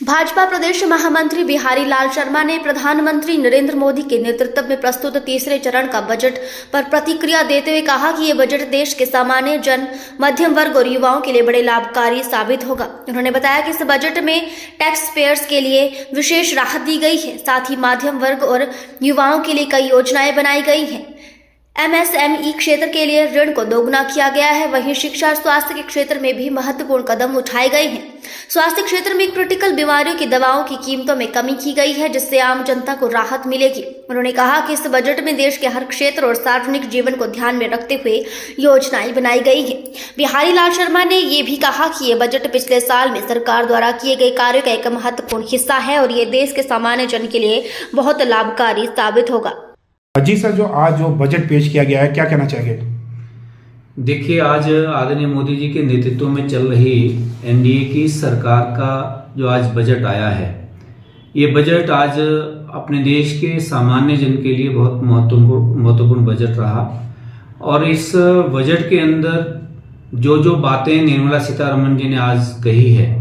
भाजपा प्रदेश महामंत्री बिहारी लाल शर्मा ने प्रधानमंत्री नरेंद्र मोदी के नेतृत्व में प्रस्तुत तीसरे चरण का बजट पर प्रतिक्रिया देते हुए कहा कि ये बजट देश के सामान्य जन, मध्यम वर्ग और युवाओं के लिए बड़े लाभकारी साबित होगा। उन्होंने बताया कि इस बजट में टैक्स पेयर्स के लिए विशेष राहत दी गई है, साथ ही मध्यम वर्ग और युवाओं के लिए कई योजनाएं बनाई गई हैं। MSME क्षेत्र के लिए ऋण को दोगुना किया गया है। वहीं शिक्षा और स्वास्थ्य के क्षेत्र में भी महत्वपूर्ण कदम उठाए गए हैं। स्वास्थ्य क्षेत्र में क्रिटिकल बीमारियों की दवाओं की कीमतों में कमी की गई है, जिससे आम जनता को राहत मिलेगी। उन्होंने कहा कि इस बजट में देश के हर क्षेत्र और सार्वजनिक जीवन को ध्यान में रखते हुए योजनाएं बनाई गई है। बिहारी लाल शर्मा ने ये भी कहा कि ये बजट पिछले साल में सरकार द्वारा किए गए कार्यों का एक महत्वपूर्ण हिस्सा है और ये देश के सामान्य जन के लिए बहुत लाभकारी साबित होगा। जी सर, जो बजट पेश किया गया है, क्या कहना चाहेंगे? देखिए, आज आदरणीय मोदी जी के नेतृत्व में चल रही एनडीए की सरकार का जो आज बजट आया है, ये बजट आज अपने देश के सामान्य जन के लिए बहुत महत्वपूर्ण बजट रहा। और इस बजट के अंदर जो बातें निर्मला सीतारमण जी ने आज कही है,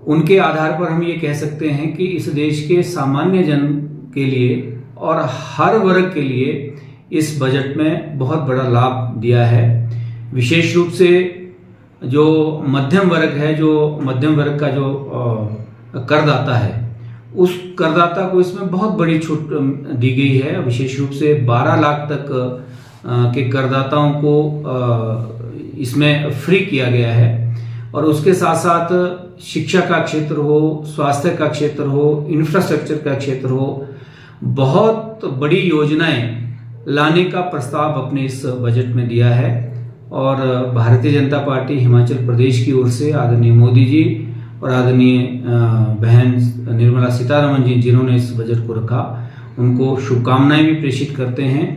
उनके आधार पर हम ये कह सकते हैं कि इस देश के सामान्य जन के लिए और हर वर्ग के लिए इस बजट में बहुत बड़ा लाभ दिया है। विशेष रूप से जो मध्यम वर्ग है, जो मध्यम वर्ग का जो करदाता है, उस करदाता को इसमें बहुत बड़ी छूट दी गई है। विशेष रूप से 12 लाख तक के करदाताओं को इसमें फ्री किया गया है। और उसके साथ साथ शिक्षा का क्षेत्र हो, स्वास्थ्य का क्षेत्र हो, इंफ्रास्ट्रक्चर का क्षेत्र हो, बहुत बड़ी योजनाएं लाने का प्रस्ताव अपने इस बजट में दिया है। और भारतीय जनता पार्टी हिमाचल प्रदेश की ओर से आदरणीय मोदी जी और आदरणीय बहन निर्मला सीतारमण जी, जिन्होंने इस बजट को रखा, उनको शुभकामनाएं भी प्रेषित करते हैं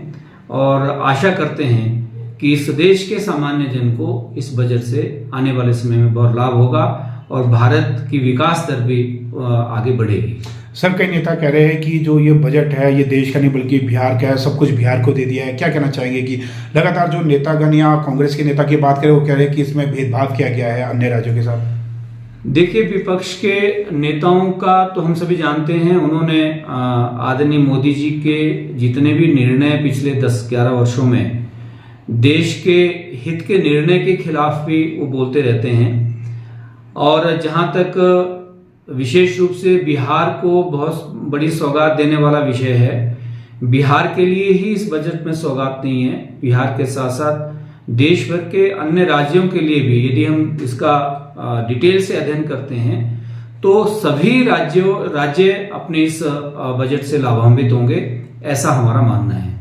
और आशा करते हैं कि इस देश के सामान्य जन को इस बजट से आने वाले समय में बहुत लाभ होगा और भारत की विकास दर भी आगे बढ़ेगी। सर, कई नेता कह रहे हैं कि जो ये बजट है, ये देश का नहीं बल्कि बिहार का है, सब कुछ बिहार को दे दिया है। क्या कहना चाहेंगे कि लगातार जो नेतागण या कांग्रेस के नेता की बात करें, वो कह रहे हैं कि इसमें भेदभाव किया गया है अन्य राज्यों के साथ? देखिए, विपक्ष के नेताओं का तो हम सभी जानते हैं, उन्होंने आदरणीय मोदी जी के जितने भी निर्णय पिछले 10-11 वर्षों में देश के हित के निर्णय के खिलाफ भी वो बोलते रहते हैं। और जहां तक विशेष रूप से बिहार को बहुत बड़ी सौगात देने वाला विषय है, बिहार के लिए ही इस बजट में सौगात नहीं है, बिहार के साथ साथ देश भर के अन्य राज्यों के लिए भी। यदि हम इसका डिटेल से अध्ययन करते हैं तो सभी राज्य अपने इस बजट से लाभान्वित होंगे, ऐसा हमारा मानना है।